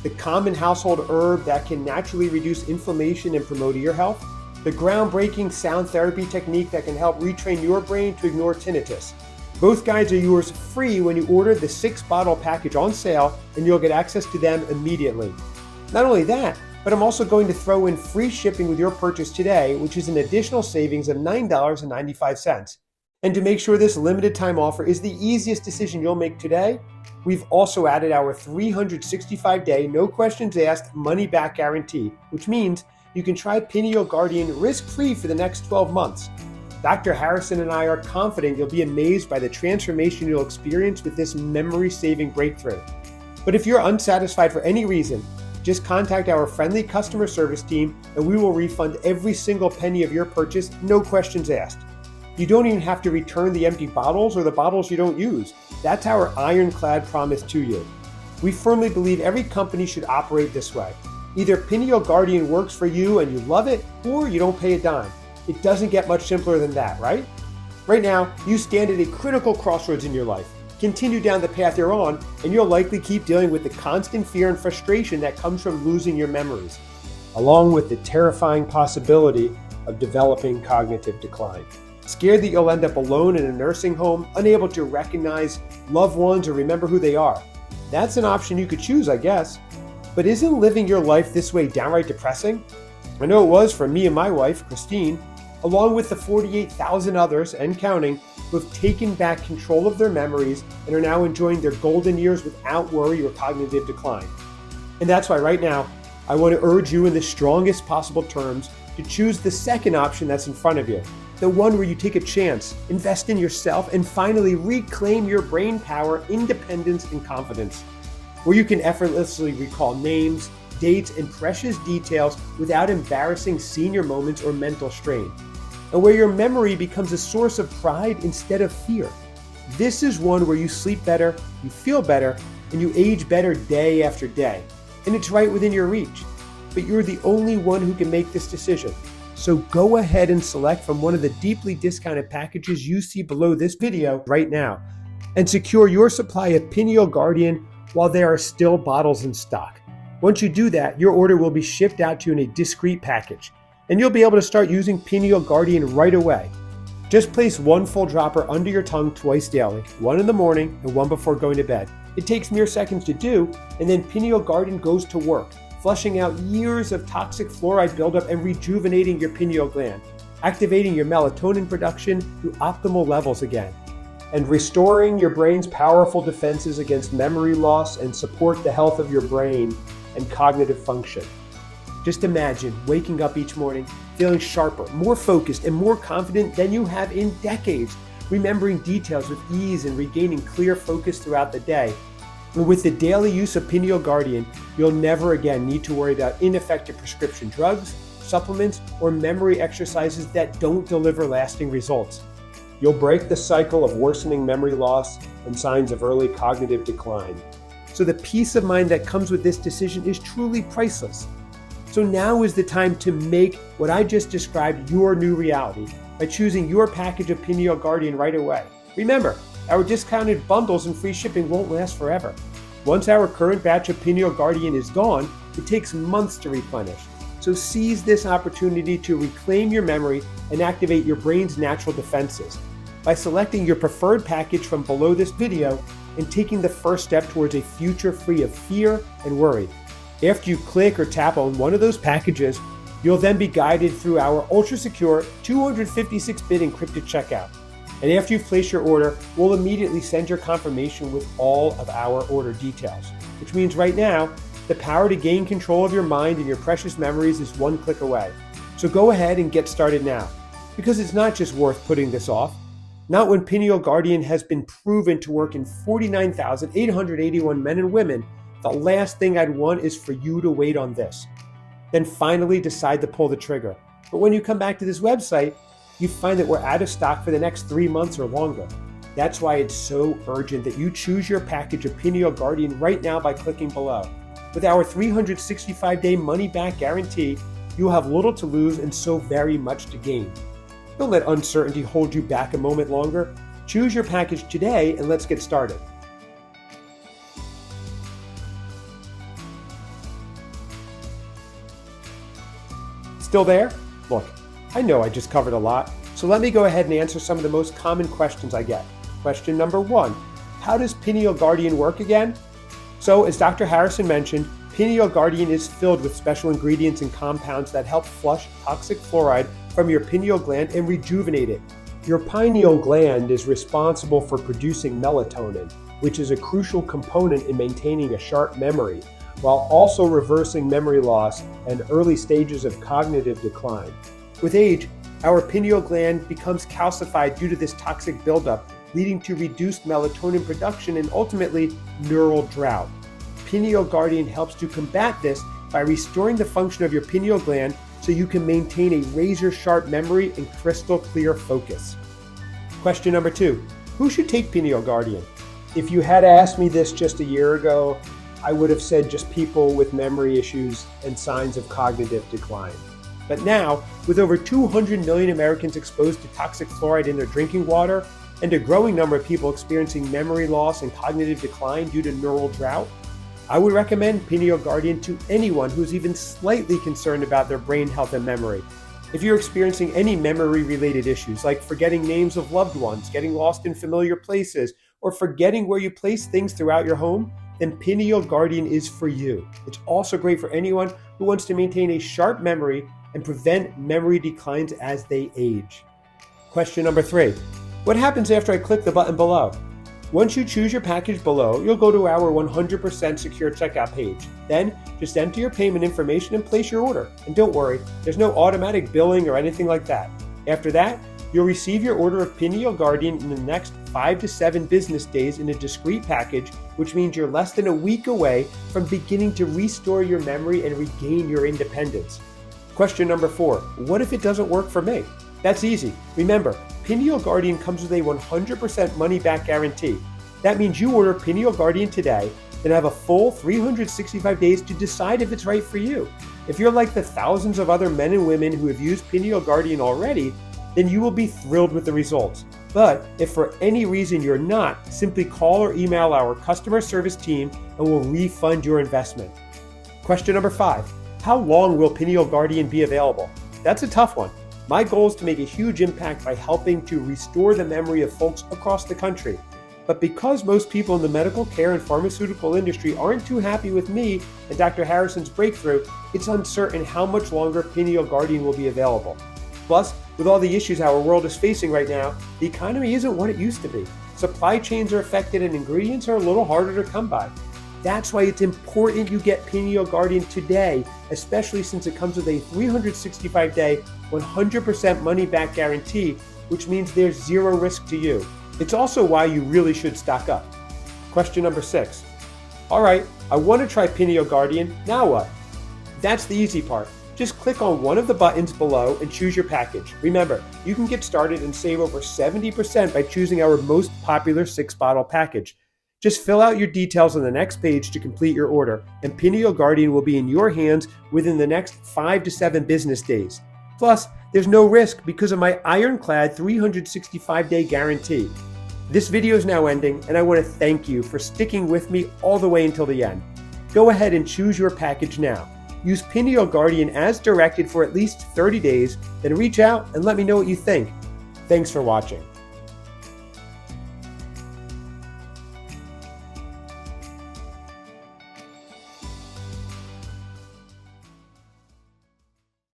the common household herb that can naturally reduce inflammation and promote ear health, the groundbreaking sound therapy technique that can help retrain your brain to ignore tinnitus. Both guides are yours free when you order the 6-bottle package on sale, and you'll get access to them immediately. Not only that, but I'm also going to throw in free shipping with your purchase today, which is an additional savings of $9.95. And to make sure this limited time offer is the easiest decision you'll make today, we've also added our 365-day, no questions asked, money-back guarantee, which means you can try Pineal Guardian risk-free for the next 12 months. Dr. Harrison and I are confident you'll be amazed by the transformation you'll experience with this memory-saving breakthrough. But if you're unsatisfied for any reason, just contact our friendly customer service team and we will refund every single penny of your purchase, no questions asked. You don't even have to return the empty bottles or the bottles you don't use. That's our ironclad promise to you. We firmly believe every company should operate this way. Either Pineal Guardian works for you and you love it, or you don't pay a dime. It doesn't get much simpler than that, right? Right now, you stand at a critical crossroads in your life. Continue down the path you're on, and you'll likely keep dealing with the constant fear and frustration that comes from losing your memories, along with the terrifying possibility of developing cognitive decline. Scared that you'll end up alone in a nursing home, unable to recognize loved ones or remember who they are. That's an option you could choose, I guess. But isn't living your life this way downright depressing? I know it was for me and my wife, Christine, along with the 48,000 others and counting who have taken back control of their memories and are now enjoying their golden years without worry or cognitive decline. And that's why right now, I want to urge you in the strongest possible terms to choose the second option that's in front of you, the one where you take a chance, invest in yourself, and finally reclaim your brain power, independence, and confidence, where you can effortlessly recall names, dates, and precious details without embarrassing senior moments or mental strain, and where your memory becomes a source of pride instead of fear. This is one where you sleep better, you feel better, and you age better day after day. And it's right within your reach. But you're the only one who can make this decision. So go ahead and select from one of the deeply discounted packages you see below this video right now, and secure your supply of Pineal Guardian while there are still bottles in stock. Once you do that, your order will be shipped out to you in a discreet package, and you'll be able to start using Pineal Guardian right away. Just place one full dropper under your tongue twice daily, one in the morning and one before going to bed. It takes mere seconds to do, and then Pineal Guardian goes to work, flushing out years of toxic fluoride buildup and rejuvenating your pineal gland, activating your melatonin production to optimal levels again, and restoring your brain's powerful defenses against memory loss and support the health of your brain and cognitive function. Just imagine waking up each morning feeling sharper, more focused, and more confident than you have in decades, remembering details with ease and regaining clear focus throughout the day. And with the daily use of Pineal Guardian, you'll never again need to worry about ineffective prescription drugs, supplements, or memory exercises that don't deliver lasting results. You'll break the cycle of worsening memory loss and signs of early cognitive decline. So the peace of mind that comes with this decision is truly priceless. So now is the time to make what I just described your new reality by choosing your package of Pineal Guardian right away. Remember, our discounted bundles and free shipping won't last forever. Once our current batch of Pineal Guardian is gone, it takes months to replenish. So seize this opportunity to reclaim your memory and activate your brain's natural defenses by selecting your preferred package from below this video and taking the first step towards a future free of fear and worry. After you click or tap on one of those packages, you'll then be guided through our ultra-secure 256-bit encrypted checkout. And after you've placed your order, we'll immediately send your confirmation with all of our order details, which means right now, the power to gain control of your mind and your precious memories is one click away. So go ahead and get started now, because it's not just worth putting this off. Not when Pineal Guardian has been proven to work in 49,881 men and women. The last thing I'd want is for you to wait on this. Then finally decide to pull the trigger. But when you come back to this website, you find that we're out of stock for the next 3 months or longer. That's why it's so urgent that you choose your package of Pineal Guardian right now by clicking below. With our 365-day money-back guarantee, you'll have little to lose and so very much to gain. Don't let uncertainty hold you back a moment longer. Choose your package today and let's get started. Still there? Look, I know I just covered a lot, so let me go ahead and answer some of the most common questions I get. Question number 1, how does Pineal Guardian work again? So, as Dr. Harrison mentioned, Pineal Guardian is filled with special ingredients and compounds that help flush toxic fluoride from your pineal gland and rejuvenate it. Your pineal gland is responsible for producing melatonin, which is a crucial component in maintaining a sharp memory, while also reversing memory loss and early stages of cognitive decline. With age, our pineal gland becomes calcified due to this toxic buildup, leading to reduced melatonin production and ultimately neural drought. Pineal Guardian helps to combat this by restoring the function of your pineal gland so you can maintain a razor-sharp memory and crystal clear focus. Question number 2, who should take Pineal Guardian? If you had asked me this just a year ago, I would have said just people with memory issues and signs of cognitive decline. But now, with over 200 million Americans exposed to toxic fluoride in their drinking water, and a growing number of people experiencing memory loss and cognitive decline due to neural drought, I would recommend Pineal Guardian to anyone who's even slightly concerned about their brain health and memory. If you're experiencing any memory-related issues, like forgetting names of loved ones, getting lost in familiar places, or forgetting where you place things throughout your home, then Pineal Guardian is for you. It's also great for anyone who wants to maintain a sharp memory and prevent memory declines as they age. Question number 3, what happens after I click the button below? Once you choose your package below, you'll go to our 100% secure checkout page. Then, just enter your payment information and place your order. And don't worry, there's no automatic billing or anything like that. After that, you'll receive your order of Pineal Guardian in the next 5 to 7 business days in a discreet package, which means you're less than a week away from beginning to restore your memory and regain your independence. Question number 4, what if it doesn't work for me? That's easy. Remember, Pineal Guardian comes with a 100% money-back guarantee. That means you order Pineal Guardian today, then have a full 365 days to decide if it's right for you. If you're like the thousands of other men and women who have used Pineal Guardian already, then you will be thrilled with the results. But if for any reason you're not, simply call or email our customer service team and we'll refund your investment. Question number 5, how long will Pineal Guardian be available? That's a tough one. My goal is to make a huge impact by helping to restore the memory of folks across the country. But because most people in the medical care and pharmaceutical industry aren't too happy with me and Dr. Harrison's breakthrough, it's uncertain how much longer Pineal Guardian will be available. Plus, with all the issues our world is facing right now, the economy isn't what it used to be. Supply chains are affected and ingredients are a little harder to come by. That's why it's important you get Pineal Guardian today, especially since it comes with a 365-day, 100% money-back guarantee, which means there's zero risk to you. It's also why you really should stock up. Question number 6. All right, I want to try Pineal Guardian, now what? That's the easy part. Just click on one of the buttons below and choose your package. Remember, you can get started and save over 70% by choosing our most popular 6-bottle package. Just fill out your details on the next page to complete your order, and Pineal Guardian will be in your hands within the next 5 to 7 business days. Plus, there's no risk because of my ironclad 365-day guarantee. This video is now ending, and I want to thank you for sticking with me all the way until the end. Go ahead and choose your package now. Use Pineal Guardian as directed for at least 30 days, then reach out and let me know what you think. Thanks for watching.